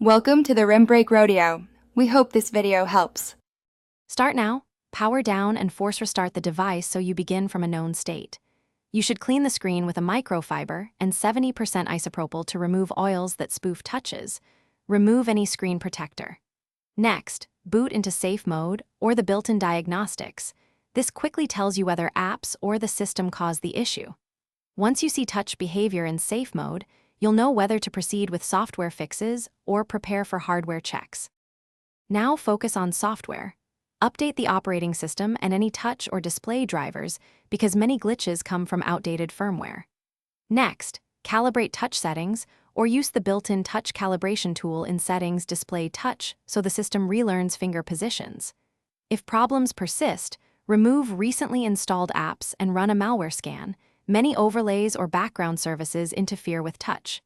Welcome to the Rim Brake Rodeo. We hope this video helps. Start now, power down and force restart the device so you begin from a known state. You should clean the screen with a microfiber and 70% isopropyl to remove oils that spoof touches. Remove any screen protector. Next, boot into safe mode or the built-in diagnostics. This quickly tells you whether apps or the system caused the issue. Once you see touch behavior in safe mode, you'll know whether to proceed with software fixes or prepare for hardware checks. Now focus on software. Update the operating system and any touch or display drivers because many glitches come from outdated firmware. Next, calibrate touch settings or use the built-in touch calibration tool in Settings Display Touch so the system relearns finger positions. If problems persist, remove recently installed apps and run a malware scan. Many overlays or background services interfere with touch.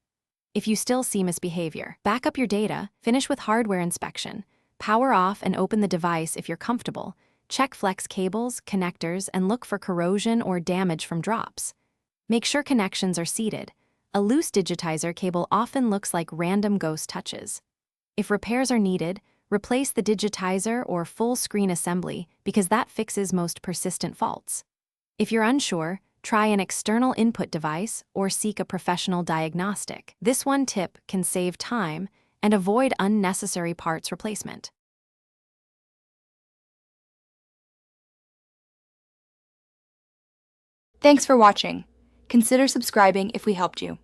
If you still see misbehavior, back up your data, finish with hardware inspection, power off and open the device if you're comfortable, check flex cables, connectors, and look for corrosion or damage from drops. Make sure connections are seated. A loose digitizer cable often looks like random ghost touches. If repairs are needed, replace the digitizer or full screen assembly because that fixes most persistent faults. If you're unsure, try an external input device or seek a professional diagnostic. This one tip can save time and avoid unnecessary parts replacement. Thanks for watching. Consider subscribing if we helped you.